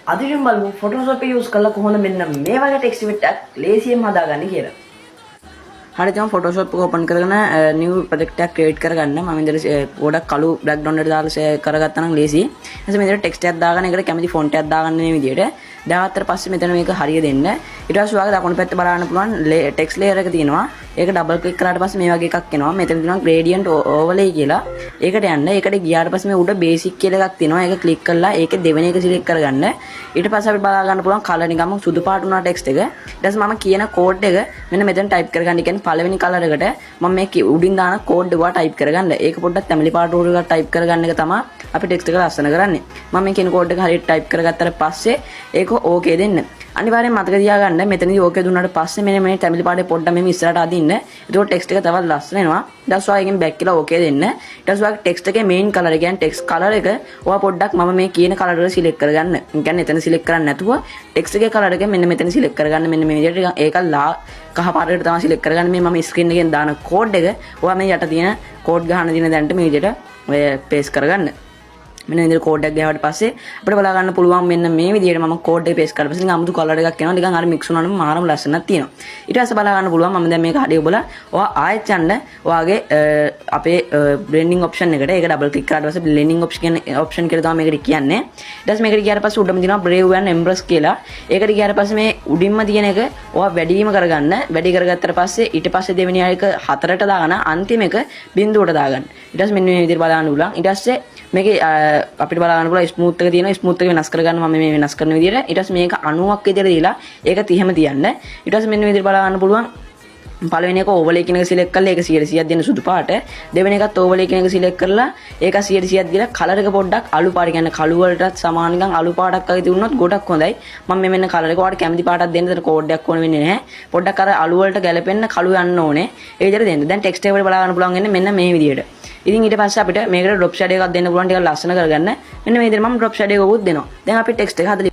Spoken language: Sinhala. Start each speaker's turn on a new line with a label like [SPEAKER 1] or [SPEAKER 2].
[SPEAKER 1] අදිරින් බලමු Photoshop එක use කරලා කොහොමද මෙන්න මේ වගේ text effect එකක් ලේසියෙන් හදාගන්නේ කියලා. හරි දැන් Photoshop එක open කරගෙන new project එකක් create කරගන්න. මම ඉතින් පොඩක් කළු background එකට දාලා කරගත්තා නම් ලේසි. ඊට පස්සේ මෙතන text එකක් දාගන්න එකට කැමති font එකක් දාගන්න මේ විදිහට. දාගත්තට පස්සේ මෙතන මේක හරිය දෙන්න. ඊට පස්සේ ඔයාලා දකුණු පැත්තේ බලන්න පුළුවන් text layer එක තියෙනවා. ඒක double click කරාට පස්සේ මේ වගේ එකක් එනවා. මෙතන තියෙනවා gradient overlay කියලා. ඒකට යන්න. ඒකට ගියාට පස්සේ මේ උඩ basic කියලා එකක් තියෙනවා. ඒක click කරලා ඒකේ දෙවෙනි එක select කරගන්න. ඊට පස්සේ අපිට බලා ගන්න පුළුවන් color නිකම්ම සුදු පාට වුණා text එක. ඊට පස්සේ මම කියන code එක මෙන්න මෙතන type කරගන්න. ඒ කියන්නේ පළවෙනි color එකට මම මේ උඩින් දාන code එක type කරගන්න. ඒක පොඩ්ඩක් තැඹිලි පාට උඩට type කරගන්න එක තමයි අපි text එක ලස්සන කරන්නේ. මම මේ කියන code එක හරියට type කරගත්තාට පස්සේ ඒක okay දෙන්න. අනිවාර්යෙන් මතක තියාගන්න මෙතනදී okay දුන්නාට පස්සේ මෙන්න මේ තැඹිලි පාටේ පොඩ්ඩක් මෙහෙම ඉස්සරහට අදින්න. එතකොට text එක තවත් ලස්සන වෙනවා. ඊට පස්සේ ඔයාගෙන් back කියලා okay දෙන්න. ඊට පස්සේ ඔයාගේ text එකේ main color කියන්නේ text color එක ඔයා පොඩ්ඩක් මම මේ කියන color එක select කරගන්න. ඒ කියන්නේ එතන select කරන්නේ නැතුව text එකේ color එක මෙන්න මෙතන select කරගන්න. මෙන්න මේ විදිහට ඒක කහ පාටකට තමයි select කරගන්න. මේ මම screen එකෙන් දාන code එක ඔයා මේ යට තියෙන code ගහන දින දැනට මේ විදිහට paste කරගන්න. මෙන්න විදිහට කෝඩ් එකක් ගහුවාට පස්සේ අපිට බලා ගන්න පුළුවන් මෙන්න මේ විදිහට මම කෝඩ් එක පේස්ට් කරලා පස්සේ නිකන් අමුතු කලර් එකක් එනවා නිකන් අර මික්ස් වුණාම මාරම ලස්සනක් තියෙනවා ඊට පස්සේ බලා ගන්න පුළුවන් මම දැන් මේක හරිය ඔබලා ඔයා ආයෙත් යන්න ඔයාගේ අපේ බ්ලෙන්ඩින් ඔප්ෂන් එකට ඒක ඩබල් ක්ලික් කරාට පස්සේ බ්ලෙන්ඩින් ඔප්ෂන් කියලා තමයි මේකට කියන්නේ ඊට පස්සේ මේකට ගියාට පස්සේ උඩම තියෙනවා බ්‍රේව් and embrace කියලා ඒකට ගියාට පස්සේ මේ උඩින්ම තියෙන එක ඔයා වැඩිම කරගන්න වැඩි කරගත්තට පස්සේ ඊට පස්සේ දෙවෙනි එක 4ට දාගන්න අන්තිම එක බිඳුවට දාගන්න ඊට පස්සේ මෙන්න මේ විදිහට බලා ගන්න පුළුවන් ඊට පස්සේ මේකේ අපිට බලා ගන්න පුළුවන් ස්මූත් එක තියෙනවා ස්මූත් එක වෙනස් කරගන්න මම මේ වෙනස් කරන විදිහට ඊට පස්සේ මේක 90ක් විදිහට දීලා ඒක 30ම තියන්න ඊට පස්සේ මෙන්න විදිහට බලා ගන්න පුළුවන් පළවෙනි එක overlay කියන එක select කරලා ඒක 100ක් දෙන්න සුදු පාට දෙවෙනි එකත් overlay කියන එක select කරලා ඒක 100ක් දීලා color එක පොඩ්ඩක් අලු පාට කියන්නේ කළු වලටත් සමාන නිකන් අලු පාටක් වගේ තිබුණොත් ගොඩක් හොඳයි මම මේ මෙන්න color එක ඔයාලට කැමති පාටක් දෙන්න දෙන කෝඩ් එකක් ඕන වෙන්නේ නැහැ පොඩ්ඩක් අර අලු වලට ගැලපෙන්න කළු යන්න ඕනේ ඒ විදිහට දෙන්න දැන් text එක වල බලා ගන්න පුළුවන් වෙන්නේ මෙන්න මේ විදිහට ඉතින් ඊට පස්සේ අපිට මේකට drop shadow එකක් දෙන්න පුළුවන් ටිකක් ලස්සන කරගන්න මෙන්න මේ විදිහට මම drop shadow එකකුත් දෙනවා දැන් අපි text එක හදලා